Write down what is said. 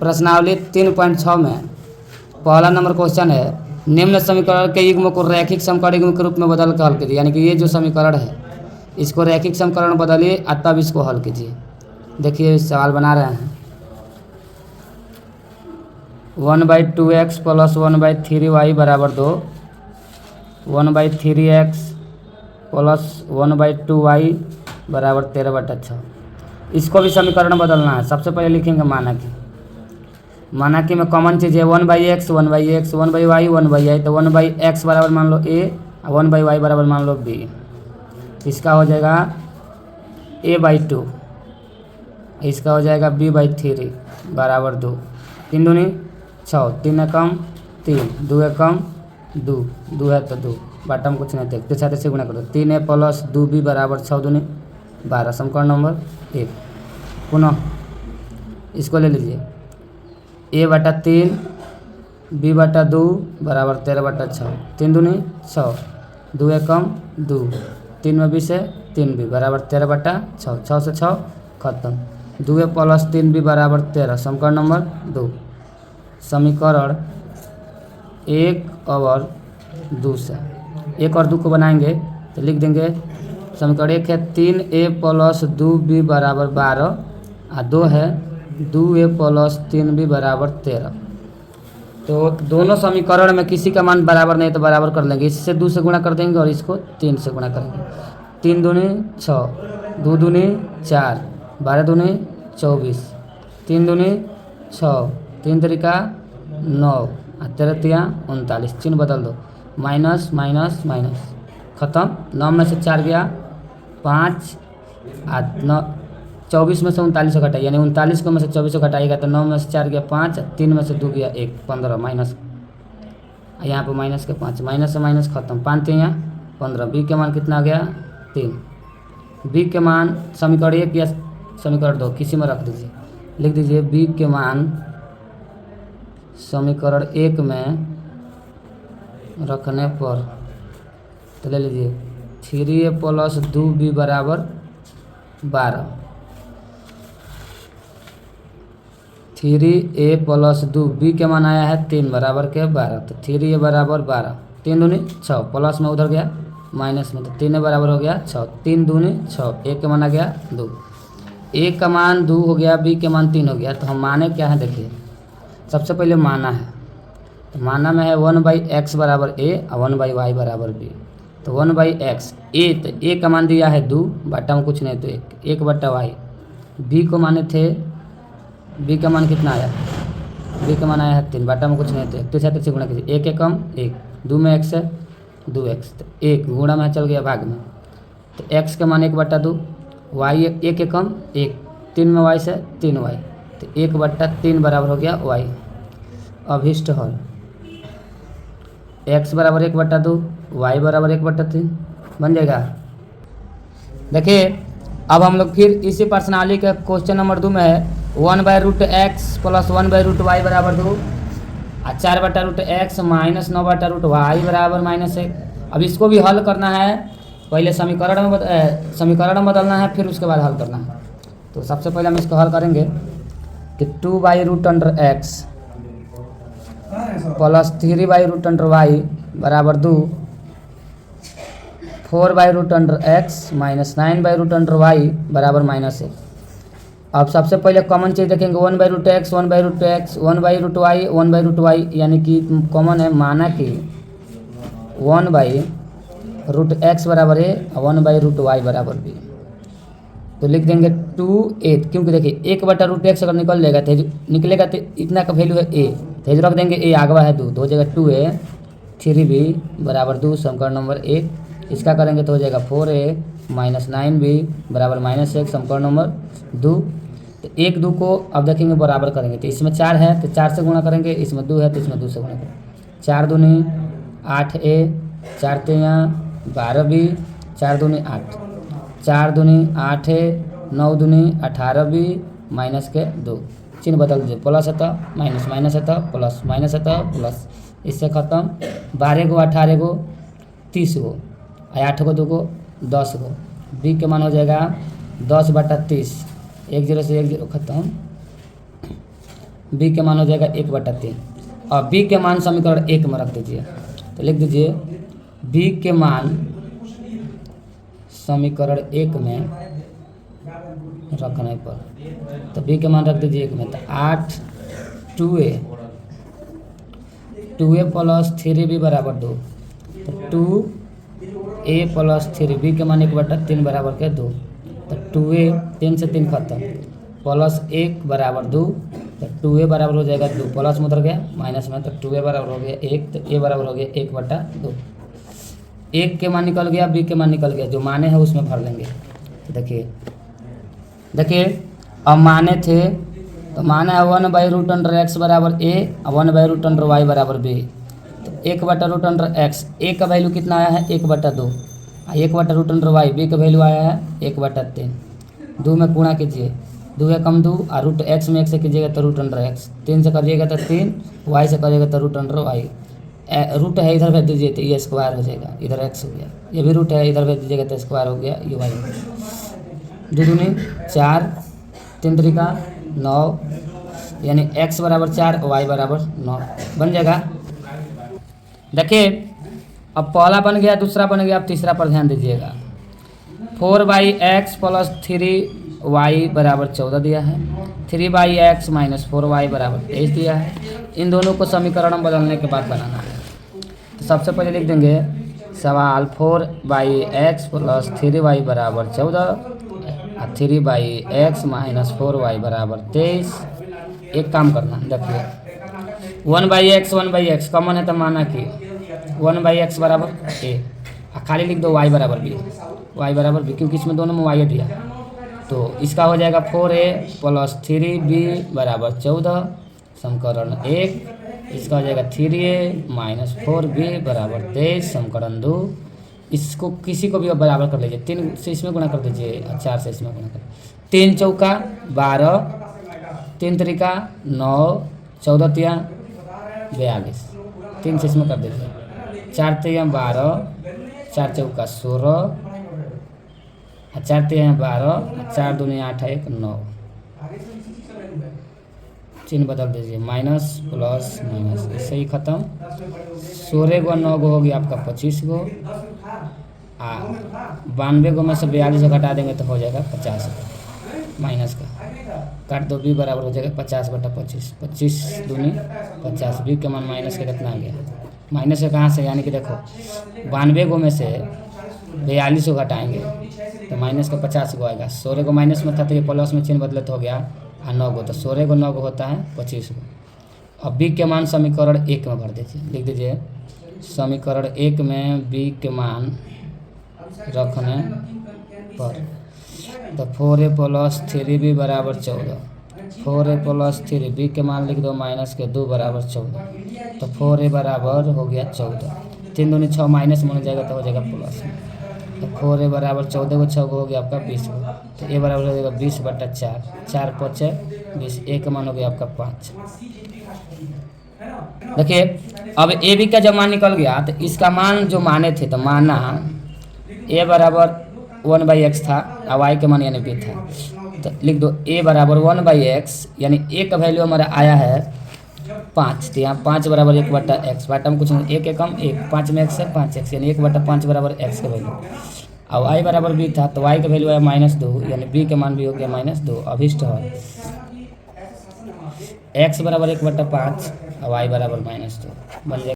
प्रश्नावली 3.6 में पहला नंबर क्वेश्चन है, निम्न समीकरण के युग्म को रैखिक समकरण युग्म के रूप में बदल कर हल कीजिए। यानी कि ये जो समीकरण है इसको रैखिक समीकरण बदलिए तब इसको हल कीजिए। देखिए सवाल बना रहे हैं, 1/2x प्लस 1/3y बराबर 2, 1/3x प्लस 1/2y बराबर 13/6। इसको भी समीकरण बदलना है। सबसे पहले लिखेंगे माना कि में कॉमन चीज़ है 1/x 1/x 1/y 1/y, तो 1/x बराबर मान लो a और 1/y बराबर मान लो b। इसका हो जाएगा a/2, इसका हो जाएगा b/3 बराबर 2। 3 दूनी 6, 3 एकम 3, 2 एकम 2, 2 है तो 2, बाटम कुछ नहीं देखते साथ से गुणा करो। 3a प्लस 2b बराबर 6 दूनी 12, समीकरण नंबर 1। पुनः इसको ले लीजिए, a/3 b/2 बराबर 13/6, 3 दूनी 6, 2 एकम 2, 3 में 20 है 3b बराबर 13/6, 6 से 6 खत्म। 2a प्लस 3b बराबर 13, समीकरण नंबर 2। समीकरण 1 और 2 से 1 और 2 को बनाएंगे तो लिख देंगे, समीकरण 1 है 3a प्लस 2b बराबर 12 और 2 है 2a प्लस 3b बराबर 13। तो दोनों समीकरण में किसी का मान बराबर नहीं तो बराबर कर लेंगे। इससे 2 से गुणा कर देंगे और इसको 3 से गुणा करेंगे। 3 दूनी 6, 2 दूनी 4, 12 दूनी 24, 3 दूनी 6, 3 तरीका 9 और 13 तिया 39। चिन्ह बदल दो, माइनस माइनस माइनस, खत्म। 9 में से 4 गया 5 और 9, 24 में से 39 को घटाइए, यानी 39 को में से 24 को घटाइएगा तो 9 में से 4 गया 5, 3 में से 2 गया 1, 15 माइनस, यहाँ पे माइनस के 5, माइनस से माइनस खत्म। 5 यहाँ 15, बी के मान कितना आ गया 3। बी के मान समीकरण 1 या समीकरण 2 किसी में रख दीजिए, लिख दीजिए बी के मान समीकरण 1 में रखने पर तो ले लीजिए 3a प्लस 2b बराबर 12, 3a प्लस 2b के मान आया है 3 बराबर के 12, तो 3a बराबर 12, 3 दूनी 6, प्लस में उधर गया माइनस में, तो 3 बराबर हो गया 6, 3 दूनी 6, a के मान आ गया 2, a का मान 2 हो गया, b के मान 3 हो गया। तो हम माने क्या है देखिए, सबसे पहले माना है, तो माना में है 1/x बराबर a और 1/y बराबर b। तो 1/x a, तो a का मान दिया है 2, बटा में कुछ नहीं तो 1/y। b को माने थे, b का मान कितना आया, b का मान आया है 3, बटा में कुछ नहीं तो 1, तो 3 से गुणा कीजिए, 1 एकम 1, 2 में x है 2x, तो 1 गुणा में चल गया भाग में, तो x का मान 1/2, y 1 एकम 1, 3 में y से 3y, तो 1/3 बराबर हो गया y। अभिष्ट हल x बराबर 1/2, y बराबर 1/3 बन जाएगा। देखिए अब हम लोग फिर इसी प्रश्नावली के क्वेश्चन नंबर 2 में है 1/√x प्लस 1/√y बराबर 2 और 4/√x माइनस 9/√y बराबर -1। अब इसको भी हल करना है, पहले समीकरण बदलना है, फिर उसके बाद हल करना है। तो सबसे पहले हम इसको हल करेंगे कि 2/√x प्लस 3/√y बराबर 2, 4/√x माइनस 9/√y बराबर -1। अब सबसे पहले कॉमन चीज़ देखेंगे 1/√x 1/√x 1/√y 1/√y, यानी कि कॉमन है, माना कि 1/√x बराबर a और 1/√y बराबर b। तो लिख देंगे 2a, क्योंकि देखिए 1/√x अगर निकलेगा तो इतना का वैल्यू है a, तो रख देंगे a, आगवा है 2, तो हो जाएगा 2a 3b बराबर 2, समीकरण नंबर 1। इसका करेंगे तो हो जाएगा 4a माइनस 9b बराबर -1, समीकरण नंबर 2। तो 1 2 को अब देखेंगे बराबर करेंगे, तो इसमें 4 है तो 4 से गुणा करेंगे, इसमें 2 है तो इसमें 2 से गुणा करेंगे। 4 दूनी 8a, 4 तिया 12b, 4 दूनी 8, 4 दूनी 8a, 9 दूनी 18b माइनस के 2, चिन्ह बदल दीजिए, प्लस है तो माइनस, माइनस है तो प्लस, माइनस है तो प्लस, इससे खत्म। 12 को 18 को 30 को, 8 को 2 को 10 को, b के मान हो जाएगा 10/30, 1 0 से 1 0 खत्म। बी के मान हो जाएगा 1/3 और बी के मान समीकरण 1 में रख दीजिए। तो लिख दीजिए बी के मान समीकरण 1 में रखने पर, तो बी के मान रख दीजिए 1 में, तो 8 2a प्लस 3b बराबर 2, तो 2a प्लस 3b के मान 1/3 बराबर के 2, तो 2a 3 से 3 खत्म प्लस 1 बराबर 2, तो 2a बराबर हो जाएगा 2, प्लस में उधर गया माइनस में, तो 2a बराबर हो गया 1, तो a बराबर हो गया 1/2। 1 के मान निकल गया, b के मान निकल गया, जो माने हैं उसमें भर लेंगे। देखिए अब माने थे तो माने है 1/√x बराबर a और 1/√y बराबर b, तो 1/√x a का वैल्यू कितना आया है 1/2 और 1/√y b का वैल्यू आया है 1/3। 2 में गुणा कीजिए, 2 है कम 2 और रूट x में 1 से कीजिएगा तो √x, 3 से करिएगा तो 3, y से करिएगा तो √y, रूट है इधर भेज दीजिए तो ये स्क्वायर हो जाएगा, इधर x हो गया, ये भी रूट है इधर भेज दीजिएगा तो स्क्वायर हो गया, ये y। 2 दूनी 4, 3 तरीका 9, यानी x बराबर 4 y बराबर 9 बन जाएगा। देखिए अब पहला बन गया, दूसरा बन गया, अब तीसरा पर ध्यान दीजिएगा। 4x प्लस 3y बराबर 14 दिया है, 3x माइनस 4y बराबर 23 दिया है। इन दोनों को समीकरण बदलने के बाद बनाना है। तो सबसे पहले लिख देंगे सवाल 4x प्लस 3y बराबर 14 और 3x माइनस 4y बराबर 23। एक काम करना, देखिए 1/x कॉमन है तो माना कि 1/x बराबर a और खाली लिख दो y बराबर b, क्योंकि इसमें दोनों में y दिया। तो इसका हो जाएगा 4a प्लस 3b बराबर 14 समीकरण 1। इसका हो जाएगा 3a माइनस 4b बराबर 23 समीकरण 2। इसको किसी को भी अब बराबर कर लीजिए, 3 से इसमें गुणा कर दीजिए और 4 से इसमें गुणा कर, 3 चौका 12, 3 तरीका 9, 14 तिया 42, 3 से इसमें कर दीजिए, 4 तिया 12, 4 चौका 16, 4 तिया 12, 4 दूनी 8 1 9, चिन्ह बदल दीजिए, माइनस प्लस माइनस, इससे ही खत्म। 16 गो 9 गो हो गया आपका 25 गो, 92 गो में से 42 घटा देंगे तो हो जाएगा 50 माइनस का, काट दो b बराबर हो जाएगा 50/25, 25 दूनी 50, b के मान माइनस का कितना आ गया, माइनस का कहाँ से, यानी कि देखो 92 गो में से 42 को घटाएंगे तो माइनस का 50 गो आएगा। 16 को माइनस में था तो ये प्लस में चिन्ह बदले तो हो गया और 9 गो, तो 16 को 9 गो होता है 25 गो। अब b के मान समीकरण 1 में भर दीजिए, लिख दीजिए समीकरण 1 में b के मान रखने पर, तो 4a प्लस 3b बराबर 14, 4a प्लस 3b के मान लिख दो माइनस के 2 बराबर 14, तो 4a बराबर हो गया 14, 3 दूनी 6 माइनस में हो जाएगा तो हो जाएगा प्लस में, तो 4a बराबर 14 को 6 हो गया आपका 20 गो, तो a बराबर हो जाएगा 20/4, 4 5 20, a का मान हो गया आपका 5। देखिए अब ए बी का जब मान निकल गया तो इसका मान जो माने थे, तो माना a बराबर 1/x था और y के मान यानी b था, तो लिख दो a बराबर 1/x, यानी a का वैल्यू हमारा आया है 5, तो यहाँ 5 बराबर 1/x, बाटा में कुछ नहीं, 1 एकम 1, 5 में x है 5x, यानी 1/5 बराबर x का वैल्यू। और y बराबर b था तो y का वैल्यू आया -2, यानी b के मान भी हो गया -2, अभिष्ट है x बराबर 1/5 और y बराबर -2 बन जाएगा।